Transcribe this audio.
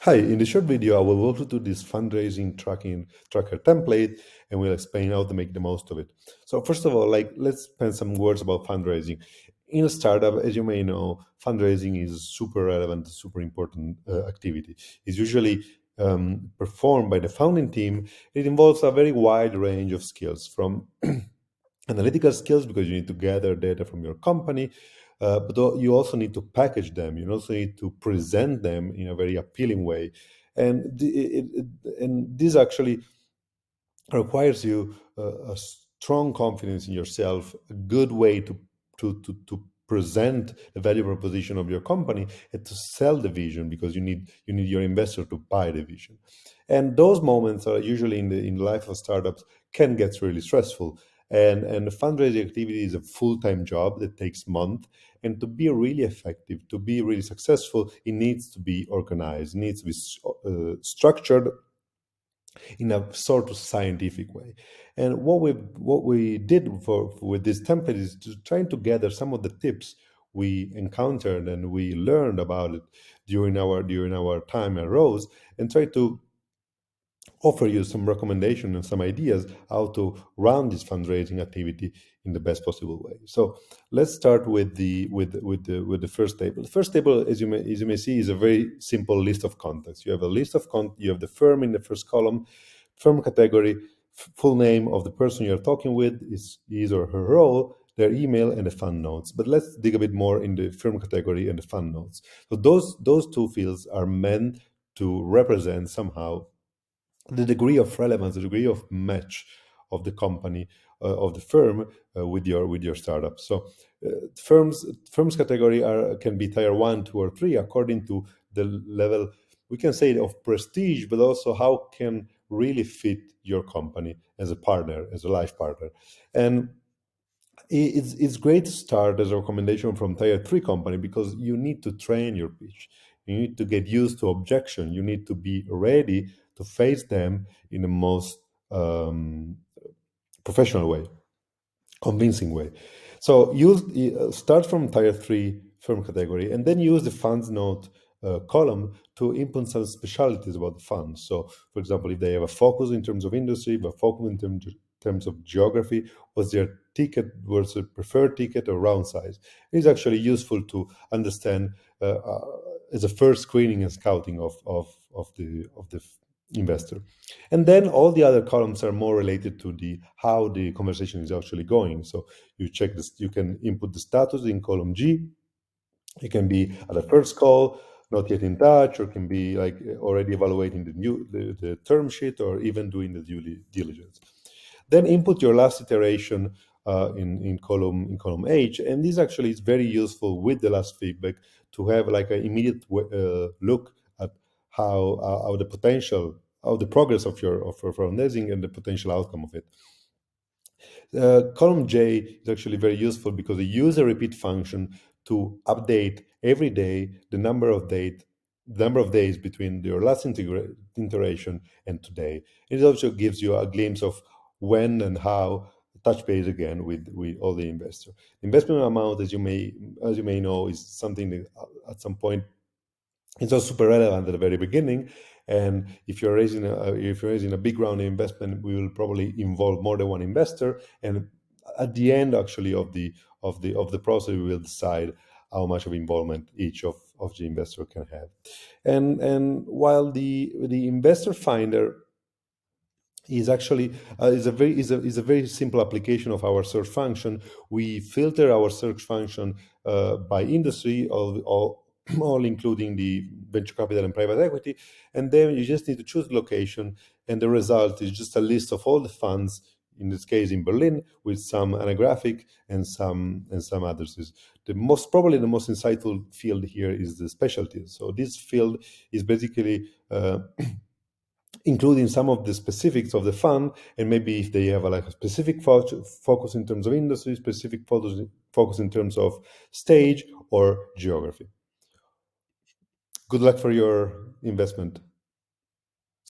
Hi, in the short video, I will walk you through this fundraising tracking tracker template and we'll explain how to make the most of it. So first of all, let's spend some words about fundraising. In a startup, as you may know, fundraising is super relevant, super important activity. It's usually performed by the founding team. It involves a very wide range of skills from analytical skills because you need to gather data from your company, but you also need to package them. You also need to present them in a very appealing way, and and this actually requires you a strong confidence in yourself, a good way to present the value proposition of your company and to sell the vision because you need your investor to buy the vision. And those moments are usually in the life of startups can get really stressful. And the fundraising activity is a full-time job that takes months. And to be really effective, to be really successful, it needs to be organized, it needs to be structured in a sort of scientific way. And what we did with this template is to trying to gather some of the tips we encountered and we learned about it during our time at Rose, and try to offer you some recommendation and some ideas how to run this fundraising activity in the best possible way. So let's start with the first table. The first table, as you may see, is a very simple list of contacts. You have a list of you have the firm in the first column, firm category, full name of the person you're talking with, is his or her role, their email, and the fund notes. But let's dig a bit more in the firm category and the fund notes. So those two fields are meant to represent somehow the degree of relevance, the degree of match of the company, of the firm, with your startup. So firms category can be tier 1, 2, or 3 according to the level, we can say, of prestige, but also how can really fit your company as a partner, as a life partner. And it's great to start as a recommendation from tier 3 company because you need to train your pitch. You need to get used to objection. You need to be ready to face them in the most professional way, convincing way. So start from tier 3 firm category and then use the funds note column to input some specialties about the fund. So, for example, if they have a focus in terms of industry, but focus in terms of geography, was their ticket, was a preferred ticket or round size? It's actually useful to understand as a first screening and scouting of the investor. And then all the other columns are more related to the how the conversation is actually going. So you check this, you can input the status in column G. It can be at the first call, not yet in touch, or can be like already evaluating the term sheet or even doing the due diligence. Then input your last iteration in column H, and this actually is very useful with the last feedback to have like an immediate look at how the potential, how the progress of your fundraising and the potential outcome of it. Column J is actually very useful because it uses a repeat function to update every day the number of days between your last iteration and today. It also gives you a glimpse of when and how touch base again with all the investor. Investment amount, as you may know, is something that at some point it's not super relevant at the very beginning. And if you're raising a big round of investment, we will probably involve more than one investor. And at the end, actually, of the process, we will decide how much of involvement each of the investor can have. And while the investor finder is actually is a very simple application of our search function. We filter our search function by industry, all including the venture capital and private equity, and then you just need to choose location, and the result is just a list of all the funds. In this case, in Berlin, with some anaglyphic and some others. Probably the most insightful field here is the specialties. So this field is basically including some of the specifics of the fund, and maybe if they have like a specific focus in terms of industry, specific focus in terms of stage or geography. Good luck for your investment.